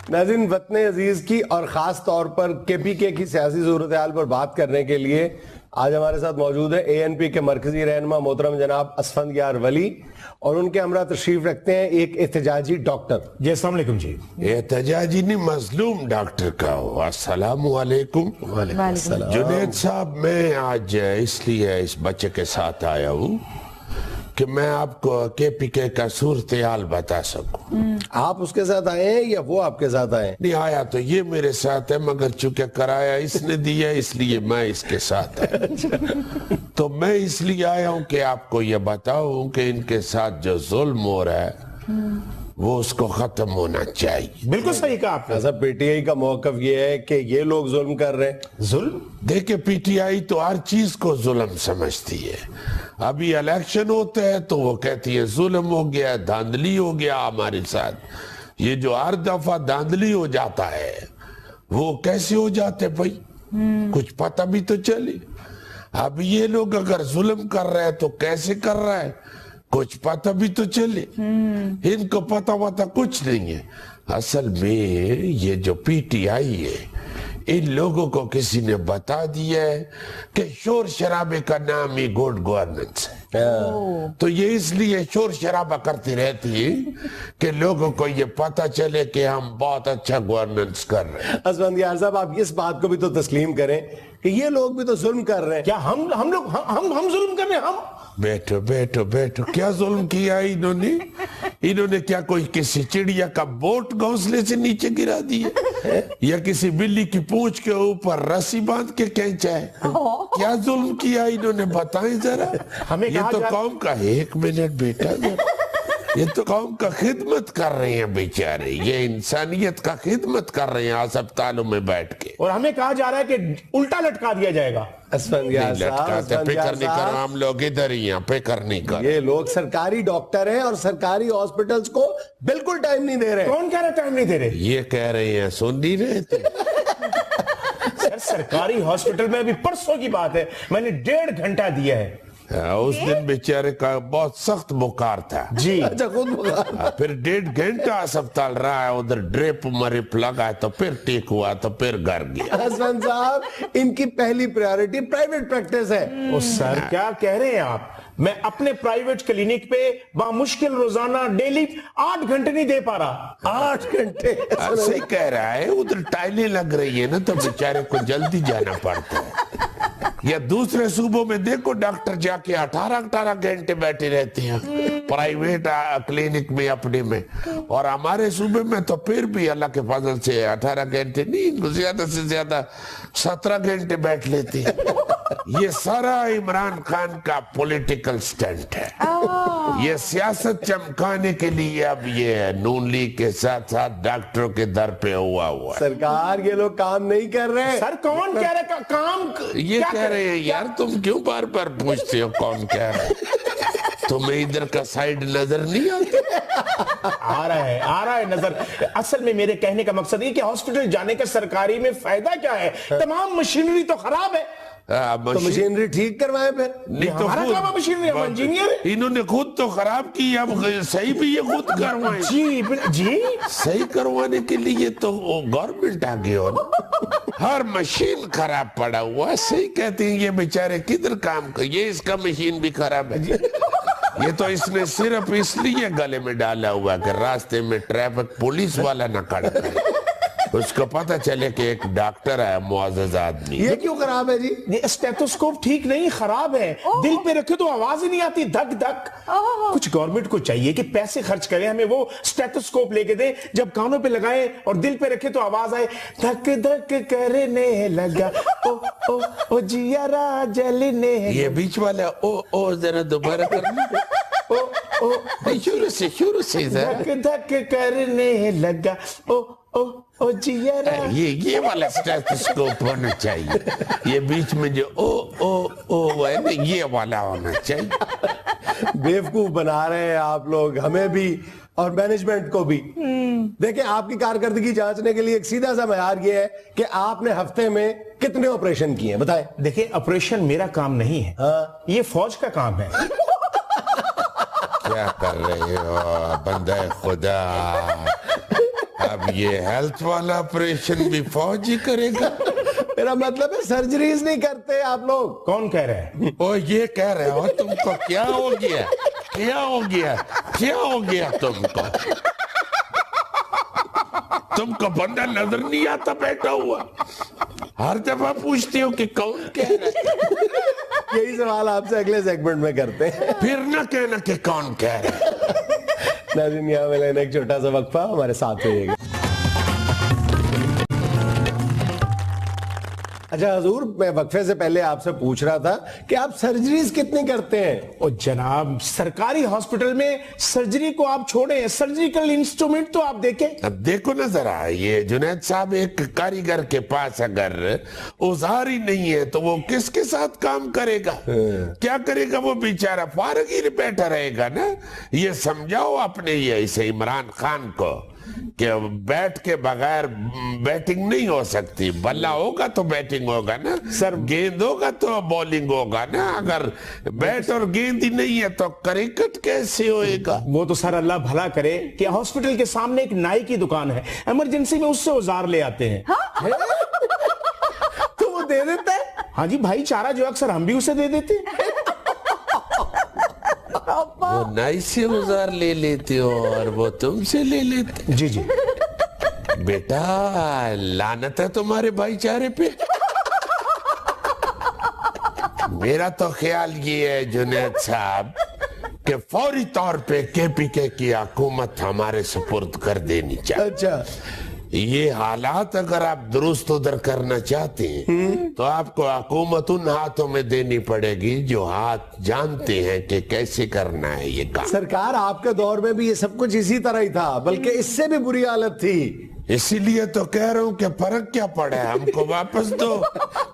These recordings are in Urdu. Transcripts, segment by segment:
ناظرین، وطن عزیز کی اور خاص طور پر کے پی کے کی سیاسی صورتحال پر بات کرنے کے لیے آج ہمارے ساتھ موجود ہے اے این پی کے مرکزی رہنما محترم جناب اسفندیار ولی، اور ان کے ہمراہ تشریف رکھتے ہیں ایک احتجاجی ڈاکٹر. جی السلام علیکم. جی احتجاجی نہیں، مظلوم ڈاکٹر کا ہو. السلام علیکم. وعلیکم السلام. جنید صاحب، میں آج اس لیے اس بچے کے ساتھ آیا ہوں کہ میں آپ کو کے پی کے کا صورتحال بتا سکوں. آپ اس کے ساتھ آئے ہیں یا وہ آپ کے ساتھ آئے ہیں؟ نہیں آیا تو یہ میرے ساتھ ہے، مگر چونکہ کرایا اس نے دیا اس لیے میں اس کے ساتھ آیا. تو میں اس لیے آیا ہوں کہ آپ کو یہ بتاؤں کہ ان کے ساتھ جو ظلم ہو رہا ہے وہ اس کو ختم ہونا چاہیے. بالکل صحیح کہا آپ نے. ایسا پی ٹی آئی کا موقف یہ ہے کہ یہ لوگ ظلم کر رہے ہیں. ظلم دیکھیں، پی ٹی آئی تو ہر چیز کو ظلم سمجھتی ہے. ابھی الیکشن ہوتا ہے تو وہ کہتی ہے ظلم ہو گیا، دھاندلی ہو گیا ہمارے ساتھ. یہ جو ہر دفعہ دھاندلی ہو جاتا ہے وہ کیسے ہو جاتے بھائی؟ کچھ پتہ بھی تو چلے. اب یہ لوگ اگر ظلم کر رہے ہیں تو کیسے کر رہا ہے کچھ پتہ بھی تو چلے. ان کو پتہ کچھ نہیں ہے. اصل میں یہ جو پی ٹی آئی ہے، ان لوگوں کو کسی نے بتا دیا ہے کہ شور شرابے کا نام ہی گڈ گورننس ہے. تو یہ اس لیے شور شرابہ کرتی رہتی ہے کہ لوگوں کو یہ پتہ چلے کہ ہم بہت اچھا گورننس کر رہے ہیں. اسفندیار صاحب، آپ اس بات کو بھی تو تسلیم کریں کہ یہ لوگ بھی تو ظلم کر رہے ہیں. کیا ہم ظلم کر رہے ہیں؟ ہم بیٹھو کیا ظلم کیا انہوں نے کیا کوئی کسی چڑیا کا بوٹ گھونسلے سے نیچے گرا دیا یا کسی بلی کی پونچھ کے اوپر رسی باندھ کے کھینچا ہے؟ کیا ظلم کیا انہوں نے؟ بتائیں ذرا. یہ تو قوم کا ایک منٹ بیٹا یہ تو قوم کا خدمت کر رہے ہیں بیچارے. یہ انسانیت کا خدمت کر رہے ہیں اسپتالوں میں بیٹھ کے. اور ہمیں کہا جا رہا ہے کہ الٹا لٹکا دیا جائے گا. اسفندیار لٹکاتے فکر نہیں کرو، ہم لوگ ادھر ہی ہیں، فکر نہیں کرو. یہ لوگ سرکاری ڈاکٹر ہیں اور سرکاری ہاسپٹلز کو بالکل ٹائم نہیں دے رہے. کون کہہ رہا ٹائم نہیں دے رہے؟ یہ کہہ رہے ہیں، سن نہیں رہے تھے. سر سرکاری ہاسپٹل میں ابھی پرسوں کی بات ہے میں نے 1.5 گھنٹہ دیا ہے. اس دن بیچارے کا بہت سخت بخار تھا. جی اچھا، خود بخار. پھر 1.5 گھنٹہ اسپتال رہا ہے، ادھر ڈریپ مرپ لگا تو پھر ٹھیک ہوا تو پھر گھر گیا. اسفند صاحب، ان کی پہلی پریورٹی پرائیویٹ پریکٹس ہے. سر کیا کہہ رہے ہیں آپ؟ میں اپنے پرائیویٹ کلینک پہ بامشکل روزانہ ڈیلی 8 گھنٹے نہیں دے پا رہا. 8 گھنٹے. ایسے ہی کہہ رہا ہے، ادھر ٹائلیں لگ رہی ہیں نا تو بیچارے کو جلدی جانا پڑتا ہے. یا دوسرے صوبوں میں دیکھو ڈاکٹر جا کے 18 گھنٹے بیٹھے رہتے ہیں پرائیویٹ کلینک میں اپنے میں، اور ہمارے صوبے میں تو پھر بھی اللہ کے فضل سے 18 گھنٹے نہیں، زیادہ سے زیادہ 17 گھنٹے بیٹھ لیتے ہیں. یہ سارا عمران خان کا پولیٹیکل سٹنٹ ہے. یہ سیاست چمکانے کے لیے اب یہ نون لیگ کے ساتھ ساتھ ڈاکٹروں کے در پہ ہوا ہے. سرکار یہ لوگ کام نہیں کر رہے. سر کون کہہ رہا ہے کام؟ یہ کہہ رہے ہیں. یار تم کیوں بار بار پوچھتے ہو کون کہہ رہا ہے؟ تمہیں ادھر کا سائیڈ نظر نہیں آتا؟ آ رہا ہے نظر. اصل میں میرے کہنے کا مقصد یہ کہ ہاسپٹل جانے کا سرکاری میں فائدہ کیا ہے؟ تمام مشینری تو خراب ہے. تو مشینری ٹھیک کروائے پھر. ہمارا کام ہے مشینری، ہم انجینئر ہیں. انہوں نے خود تو خراب کی، اب صحیح بھی یہ خود کروائیں. جی صحیح کروانے کے لیے تو گورنمنٹ آگے ہو نا. ہر مشین خراب پڑا ہوا ہے. صحیح کہتے ہیں یہ بیچارے کدھر کام کر، یہ اس کا مشین بھی خراب ہے. یہ تو اس نے صرف اس لیے گلے میں ڈالا ہوا کہ راستے میں ٹریفک پولیس والا نہ کھڑا کرے، اس کو پتہ چلے کہ ایک ڈاکٹر ہے معزز آدمی. یہ کیوں خراب ہے جی؟ یہ اسٹیتوسکوپ ٹھیک نہیں، خراب ہے. دل پہ رکھے تو آواز ہی نہیں آتی، دھک دھک. کچھ گورنمنٹ کو چاہیے کہ پیسے خرچ کریں، ہمیں وہ اسٹیتوسکوپ لے کے دیں، جب کانوں پہ لگائیں اور دل پہ رکھے تو آواز آئے دھک دھک کرنے لگا او جیا را جلنے. یہ بیچ والا او ذرا دوبارہ کرنا. شروع سے دھک دھک کرنے لگا او جیا را. یہ والا اسٹیتوسکوپ ہونا چاہیے. یہ بیچ میں جو او ہے نا، یہ والا ہونا چاہیے. بیوقوف بنا رہے ہیں آپ لوگ ہمیں بھی اور مینجمنٹ کو بھی. دیکھیں، آپ کی کارکردگی جانچنے کے لیے ایک سیدھا سا معیار یہ ہے کہ آپ نے ہفتے میں کتنے آپریشن کیے ہیں، بتائیں. دیکھیں، آپریشن میرا کام نہیں ہے، یہ فوج کا کام ہے. کیا کر رہے ہو بندہ خدا؟ اب یہ ہیلتھ والا آپریشن بھی فوج ہی کرے گا؟ میرا مطلب ہے سرجریز نہیں کرتے آپ لوگ. کون کہہ رہے ہیں؟ وہ یہ کہہ رہے ہو تم کو کیا ہو گیا؟ کیا ہو گیا؟ کیا ہو گیا تم کو؟ تم کو بندہ نظر نہیں آتا بیٹھا ہوا؟ ہر دفعہ پوچھتے ہو کہ کون کہہ رہا ہے؟ یہی سوال آپ سے اگلے سیگمنٹ میں کرتے ہیں. پھر نہ کہنا کہ کون کہہ رہا ہے. ناظرین یہاں میں لینا ایک چھوٹا سا وقفہ, ہمارے ساتھ رہیے گا. اچھا حضور, میں وقفے سے پہلے آپ سے پوچھ رہا تھا کہ آپ سرجریز کتنی کرتے ہیں؟ او جناب, سرکاری ہاسپٹل میں سرجری کو آپ چھوڑیں, سرجریکل انسٹرومنٹ تو آپ دیکھیں. اب دیکھو نا ذرا, یہ جنید صاحب ایک کاریگر کے پاس اگر اوزار ہی نہیں ہے تو وہ کس کے ساتھ کام کرے گا؟ کیا کرے گا وہ بیچارہ؟ فارغ ہی بیٹھا رہے گا نا. یہ سمجھاؤ اپنے یہ اسے عمران خان کو کہ بیٹھ کے بغیر بیٹنگ نہیں ہو سکتی. بلہ ہوگا تو بیٹنگ ہوگا نا, سر گیند ہوگا تو بولنگ ہوگا نا. اگر بیٹ اور گیند ہی نہیں ہے تو کرکٹ کیسے ہوئے گا؟ وہ تو سر اللہ بھلا کرے کہ ہاسپٹل کے سامنے ایک نائی کی دکان ہے, ایمرجنسی میں اس سے اوزار لے آتے ہیں. تو وہ دے دیتا ہے. ہاں جی, بھائی چارہ جو اکثر ہم بھی اسے دے دیتے ہیں. وہ نائی سے اوزار لے لیتے ہو اور وہ تم سے لے لیتے. جی جی بیٹا لعنت ہے تمہارے بھائی چارے پہ. میرا تو خیال یہ ہے جنید صاحب کہ فوری طور پہ کے پی کے کی حکومت ہمارے سپرد کر دینی چاہیے. اچھا, یہ حالات اگر آپ درست ادھر کرنا چاہتے ہیں تو آپ کو حکومت ان ہاتھوں میں دینی پڑے گی جو ہاتھ جانتے ہیں کہ کیسے کرنا ہے یہ کام. سرکار آپ کے دور میں بھی یہ سب کچھ اسی طرح ہی تھا, بلکہ اس سے بھی بری حالت تھی. اسی لیے تو کہہ رہا ہوں کہ فرق کیا پڑا ہے, ہم کو واپس دو.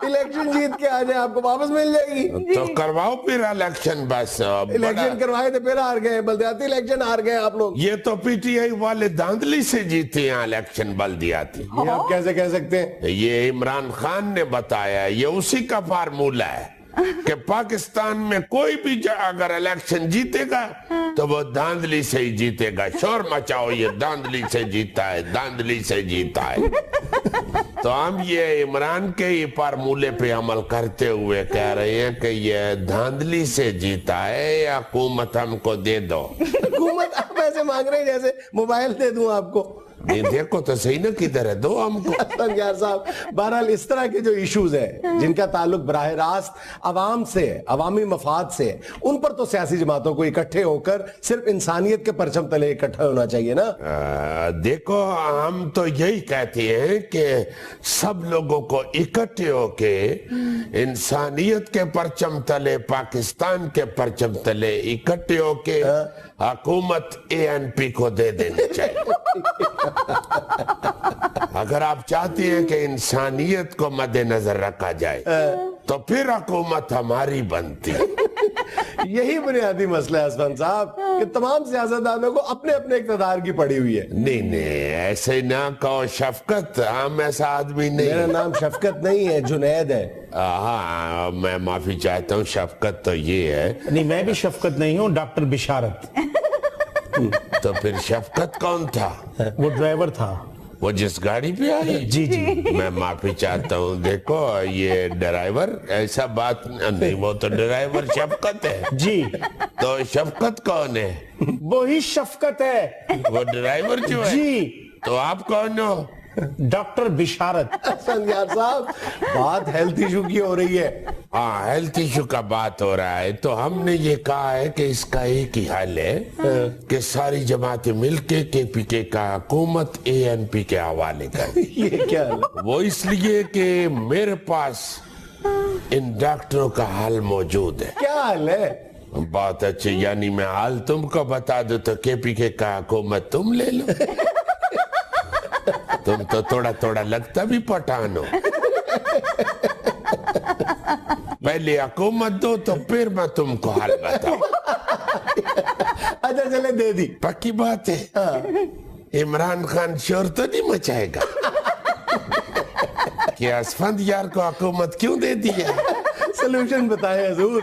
الیکشن جیت کے آ جائیں, آپ کو واپس مل جائے گی. تو کرواؤ پھر الیکشن. بس الیکشن کروائے تھے پھر ہار گئے, بلدیاتی الیکشن ہار گئے آپ لوگ. یہ تو پی ٹی آئی والے دھاندلی سے جیتے ہیں الیکشن بلدیاتی. یہ آپ کیسے کہہ سکتے ہیں؟ یہ عمران خان نے بتایا, یہ اسی کا فارمولہ ہے کہ پاکستان میں کوئی بھی اگر الیکشن جیتے گا تو وہ دھاندلی سے ہی جیتے گا. شور مچاؤ, یہ دھاندلی سے جیتا ہے, دھاندلی سے جیتا ہے. تو ہم یہ عمران کے ہی فارمولے پہ عمل کرتے ہوئے کہہ رہے ہیں کہ یہ دھاندلی سے جیتا ہے, یا حکومت ہم کو دے دو. حکومت آپ ایسے مانگ رہے ہیں جیسے موبائل دے دوں آپ کو. نہیں دیکھو تو صحیح نا کدھر ہے, دو ہم کو. یار صاحب, بہرحال اس طرح کے جو ایشوز ہیں جن کا تعلق براہ راست عوام سے, عوامی مفاد سے, ان پر تو سیاسی جماعتوں کو اکٹھے ہو کر صرف انسانیت کے پرچم تلے اکٹھا ہونا چاہیے نا. دیکھو ہم تو یہی کہتے ہیں کہ سب لوگوں کو اکٹھے ہو کے انسانیت کے پرچم تلے, پاکستان کے پرچم تلے اکٹھے ہو کے حکومت اے این پی کو دے دینی چاہیے. اگر آپ چاہتے ہیں کہ انسانیت کو مد نظر رکھا جائے تو پھر حکومت ہماری بنتی. یہی بنیادی مسئلہ ہے اسفند صاحب کہ تمام سیاستدانوں کو اپنے اپنے اقتدار کی پڑی ہوئی ہے. نہیں ایسے نہ کہو شفقت, ہم ایسا آدمی نہیں. میرا نام شفقت نہیں ہے, جنید ہے. ہاں میں معافی چاہتا ہوں, شفقت تو یہ ہے. نہیں میں بھی شفقت نہیں ہوں, ڈاکٹر بشارت. تو پھر شفقت کون تھا؟ وہ ڈرائیور تھا, وہ جس گاڑی پہ آئی. جی جی میں معافی چاہتا ہوں. دیکھو یہ ڈرائیور ایسا بات نہیں, وہ تو ڈرائیور شفقت ہے. جی تو شفقت کون ہے؟ وہی شفقت ہے. وہ ڈرائیور جو ہے. جی تو آپ کون ہو؟ ڈاکٹر بشارت. سنجار صاحب, بات ہیلتھ ایشو کی ہو رہی ہے. ہاں ہیلتھ ایشو کا بات ہو رہا ہے, تو ہم نے یہ کہا ہے کہ اس کا ایک ہی حل ہے کہ ساری جماعتیں مل کے پی کے کا حکومت اے این پی کے حوالے کریں. یہ کیا ہے؟ وہ اس لیے کہ میرے پاس ان ڈاکٹروں کا حل موجود ہے. کیا حل ہے؟ بہت اچھے, یعنی میں حال تم کو بتا دوں تو کے پی کے کا حکومت تم لے لو. تم تو تھوڑا تھوڑا لگتا بھی پٹھان ہو. پہلے حکومت دو تو پھر میں تم کو حل بتاؤں. اچھا چلے دے دی. پکی بات ہے. عمران خان شور تو نہیں مچائے گا کہ اسفند یار کو حکومت کیوں دے دی ہے؟ سلوشن بتائیں حضور.